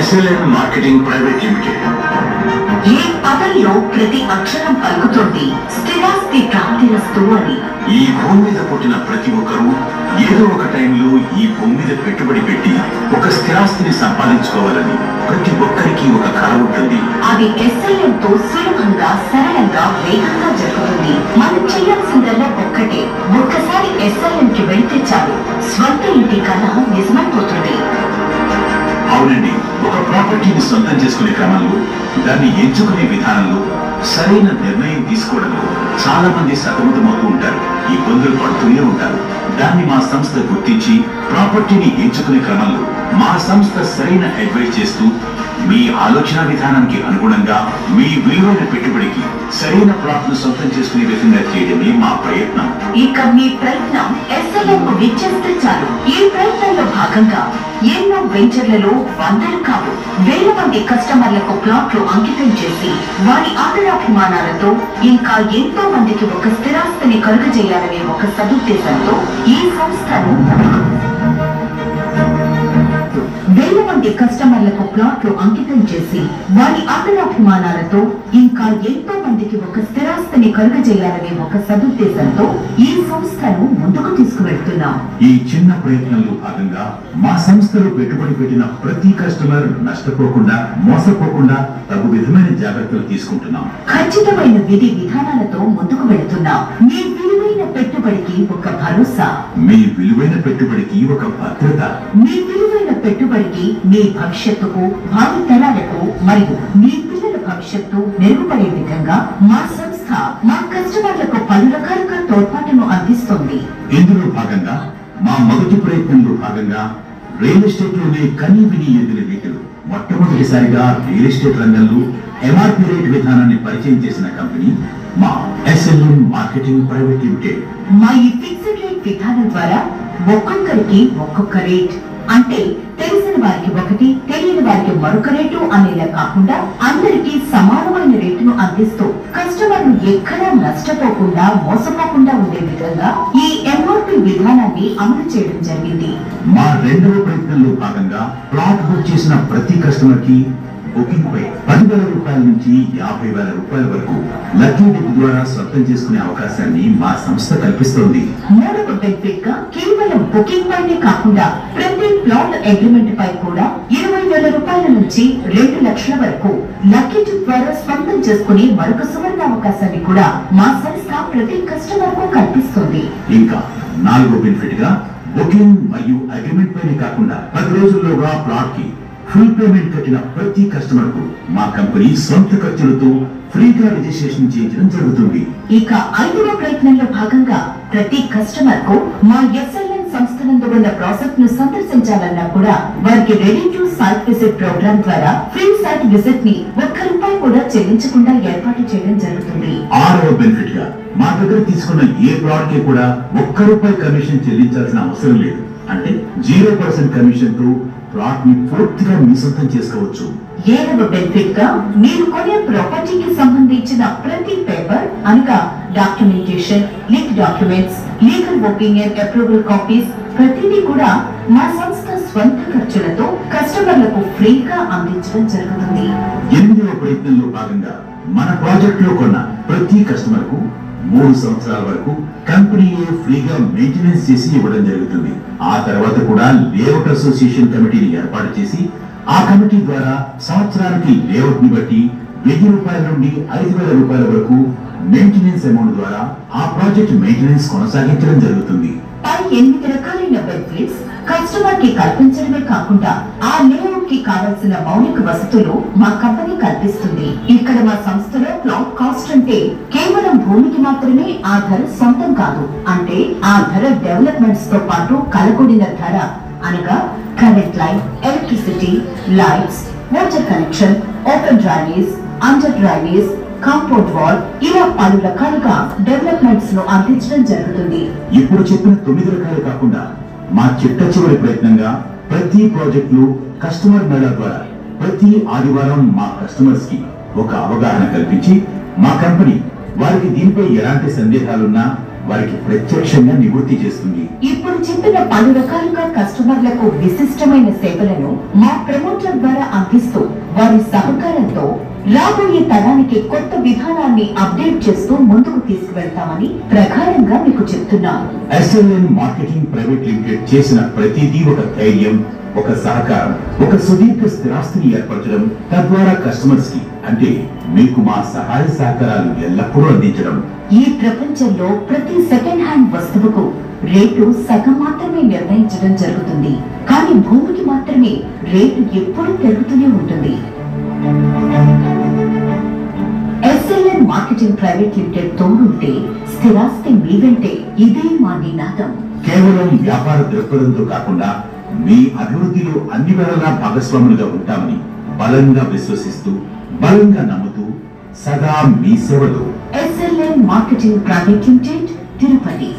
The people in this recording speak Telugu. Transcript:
SLN marketing private limited. ఈ పదంలో ప్రతి అక్షరం పలుకుతోంది స్థిరాస్తి ప్రాప్తిరస్తు అని. ఈ భూమి మీద పుట్టిన ప్రతి ఒక్కరూ ఏదో ఒక టైంలో ఈ భూమి మీద పెట్టుబడి పెట్టి ఒక స్థిరాస్తిని సంపాదించుకోవాలని ప్రతి ఒక్కరికి ఒక కళ ఉంటుంది. అది SLN తో సులభంగా, సరళంగా, వేగంగా జరుగుతుంది. మనం చేయాల్సిందల్లా ఒక్కటే, ఒక్కసారి SLN కి వెళ్తే చాలు, స్వంత ఇంటి కళ నిజమైపోతుంది. అవునండి, ఒక ప్రాపర్టీని సొంతం చేసుకునే క్రమంలో, దాన్ని ఎంచుకునే విధానంలో, సరైన నిర్ణయం తీసుకోవడంలో చాలా మంది సతమతమవుతూ ఉంటారు, ఇబ్బందులు పడుతూనే ఉంటారు. దాన్ని మా సంస్థ గుర్తించి ప్రాపర్టీని ఎంచుకునే క్రమంలో మా సంస్థ సరైన అడ్వైస్ చేస్తూ మీ ఆలోచన విధానానికి అనుగుణంగా మీ విలువైన పెట్టుబడికి సరైన ప్లాట్ ను సొంతం చేసుకునే విధంగా చేయడమే మా ప్రయత్నం. ఇక మీ ప్రయత్నం SLN కు విచ్చేస్తే చాలు. ఈ ప్రయత్నంలో భాగంగా ఎన్నో వెంచర్లలో వందలు కాదు వేల మంది కస్టమర్లకు ప్లాట్లు అంకితం చేసి వారి ఆదరాభిమానాలతో ఇంకా ఎంతో మందికి ఒక స్థిరాస్తిని కలుగజేయాలనే ఒక సదుద్దేశంతో ఈ సంస్థను వేల మంది కస్టమర్లకు ప్లాట్లు అంకితం చేసి వారి ఆదరాభిమానాలతో ఇంకా ఎంతో మందికి ఒక స్థిరాస్తిని కలుగజేయాలనే ఒక సదుద్దేశంతో ఈ సంస్థను ముందుకు తీసుకువెళ్తున్నాం. ఈ చిన్న ప్రయత్నంలో భాగంగా మా సంస్థలో పెట్టుబడి పెట్టిన ప్రతి కస్టమర్ నష్టపోకుండా, మోసపోకుండా తగు విధమైన జాగ్రత్తలు తీసుకుంటున్నాం. ఖచ్చితమైన విధి విధానాలతో ముందుకు వెళుతున్నాం. మీ విలువైన పెట్టుబడికి ఒక భరోసా, మీ విలువైన పెట్టుబడికి ఒక భద్రత, మీ విలువైన పెట్టుబడికి మీ భవిష్యత్తుకు, భావి తరాలకు మరియు మీ పిల్లల భవిష్యత్తు మెరుగుపడే విధంగా మా సంస్థ మా కస్టమర్లకు పలు రకాలుగా తోడ్పాటును అందిస్తుంది. ఇందులో భాగంగా మా మొదటి ప్రయత్నంలో భాగంగా రియల్ ఎస్టేట్ లోనే కనీ విని ఎదిగిన రీతిలో మొట్టమొదటిసారిగా రియల్ ఎస్టేట్ రంగంలో MRP రేట్ విధానాన్ని పరిచయం చేసిన కంపెనీ మా SLN మార్కెటింగ్ ప్రైవేట్ లిమిటెడ్. మా ఈ ఫిక్స్డ్ రేట్ విధానం ద్వారా ఒక్కొక్కరికి ఒక్కొక్క రేట్, అంటే తెలిసిన వారికి ఒకటి, తెలియని వారికి మరొక రేటు అనేలా కాకుండా అందరికీ సమానమైన రేటును అందిస్తూ కస్టమర్లు ఎక్కడా నష్టపోకుండా, మోసపోకుండా ఉండే విధంగా ఈ MRP విధానాన్ని అమలు చేయడం జరిగింది. మా రెండవ ప్రయత్నంలో భాగంగా ప్లాట్ బుక్ చేసిన ప్రతి కస్టమర్ కి బుకింగ్ పై 10,000 రూపాయల నుంచి 50,000 రూపాయల వరకు లక్కీ డిప్ ద్వారా సొంతం చేసుకునే అవకాశాన్ని మా సంస్థ కల్పిస్తోంది. మూడవ బెనిఫిట్ గా కేవలం బుకింగ్ పైనే కాకుండా ప్రతి ప్లాట్ అగ్రిమెంట్ పై కూడా 20,000 రూపాయల నుంచి 2 లక్షల వరకు లక్కీ డిప్ ద్వారా సొంతం చేసుకునే మరొక సువర్ణ అవకాశాన్ని కూడా మా సంస్థ ప్రతి కస్టమర్ కు కల్పిస్తుంది. ఇంకా నాలుగో బెనిఫిట్ గా బుకింగ్ మరియు అగ్రిమెంట్ పైనే కాకుండా 10 రోజుల్లోగా ప్లాట్ కి ఫుల్ పేమెంట్ కట్టిన ప్రతి కస్టమర్ కు మా కంపెనీ సొంత ఖర్చులతో ఫ్రీగా రిజిస్ట్రేషన్ చేయించడం జరుగుతుంది. ఇక ఐదవ ప్రయత్నంలో భాగంగా ప్రతి కస్టమర్ కు మా SLN సంస్థ నందు ఉన్న ప్రాజెక్ట్ ను సందర్శించాలన్నా కూడా వారికి ready to site visit program ద్వారా ఫ్రీ సైట్ విజిట్ ని ₹1 కూడా చెల్లించకుండా ఏర్పాటు చేయడం జరుగుతుంది. ఆరవ బెనిఫిట్ గా మా దగ్గర తీసుకున్న ఏ ప్లాట్ కి కూడా ₹1 కమిషన్ చెల్లించాల్సిన అవసరం లేదు. అంటే 0% కమిషన్ తో ప్లాట్ ని పూర్తిగా మీ సొంతం చేసుకోవచ్చు. ఏడవ బెనిఫిట్ గా మీరు కొనే ప్రాపర్టీకి సంబంధించిన ప్రతి పేపర్ అనగా documentation, leak documents, legal opinion, approval copies ప్రతిదీ కూడా మా సంస్థ స్వంత ఖర్చులతో కస్టమర్లకు ఫ్రీగా అందించడం జరుగుతుంది. ఎనిమిదవ ప్రయత్నంలో భాగంగా మన ప్రాజెక్ట్ లో కొన్న ప్రతి కస్టమర్ కు 3 సంవత్సరాల వరకు కంపెనీయే ఫ్రీగా మెయింటెనెన్స్ చేసి ఇవ్వడం జరుగుతుంది. ఆ తర్వాత కూడా లేఅవుట్ అసోసియేషన్ కమిటీని ఏర్పాటు చేసి ఆ కమిటీ ద్వారా సంవత్సరానికి లేఅవుట్ ని బట్టి ₹1000 నుండి ₹5,000 రూపాయల వరకు మెయింటెనెన్స్ అమౌంట్ ద్వారా ఆ ప్రాజెక్ట్ మెయింటెనెన్స్ కొనసాగించడం జరుగుతుంది. పై 8 రకాలైన బెనిఫిట్స్ కస్టమర్ కి కల్పించడమే కాకుండా ఆ లేఅవుట్ కి కావాల్సిన మౌలిక వసతులు మా కంపెనీ కల్పిస్తుంది. ఇక్కడ మా సంస్థలో ప్లాట్ కాస్ట్ అంటే కేవలం భూమికి మాత్రమే ఆ ధర సొంతం కాదు, అంటే ఆ ధర డెవలప్మెంట్స్ తో పాటు కలగూడిన ధర అనగా current line, electricity, lights, water connection, open drainage, under drainage, compound wall, ఇలా పలు రకాలుగా డెవలప్మెంట్స్ ను అందించడం జరుగుతుంది. ఇప్పుడు చెప్పిన 9 రకాలు కాకుండా మా చిట్ట చివరి ప్రయత్నంగా ప్రతి ప్రాజెక్ట్ లో కస్టమర్ మేళా ద్వారా ప్రతి ఆదివారం మా కస్టమర్స్ కి ఒక అవగాహన కల్పించి మా కంపెనీ వారికి దీనిపై ఎలాంటి సందేహాలున్నా వారికి ప్రత్యక్షంగా నివృత్తి చేస్తుంది. ఇప్పుడు చెప్పిన పలు రకాలుగా కస్టమర్లకు విశిష్టమైన సేవలను మా ప్రమోటర్ ద్వారా అందిస్తూ వారి సహకారంతో రాబోయే తరానికి కొత్త విధానాన్ని అప్డేట్ చేస్తూ ముందుకు తీసుకువెళ్తామని ప్రగాఢంగా మీకు చెప్తున్నాం. ఎస్ఎల్ఎన్ మార్కెటింగ్ ప్రైవేట్ లిమిటెడ్ చేసిన ప్రతిదీ ఒక ధైర్యం, ఒక సహకారం, ఒక సుదీర్ఘ స్థిరాస్తిని ఏర్పరచడం, తద్వారా కస్టమర్స్ కి అంటే మీకు మా సహాయ సహకారాలు ఎల్లప్పుడూ అందించడం. ఈ ప్రపంచంలో ప్రతి సెకండ్ హ్యాండ్ వస్తువుకు రేటు సగం మాత్రమే నిర్ణయించడం జరుగుతుంది, కానీ భూమికి మాత్రమే రేటు ఎప్పుడూ పెరుగుతూనే ఉంటుంది. ఎస్ఎల్ఎన్ మార్కెటింగ్ ప్రైవేట్ లిమిటెడ్ తోడుంటే స్థిరాస్తి మీ వెంటే. ఇదే మా నినాదం. కేవలం వ్యాపార దృక్పథంతో కాకుండా మీ అభివృద్ధిలో అన్ని వేళలా భాగస్వాములుగా ఉంటామని బలంగా విశ్వసిస్తూ, బలంగా నమ్ముతూ సదా మీ సేవలో SLN marketing private limited, Tirupati.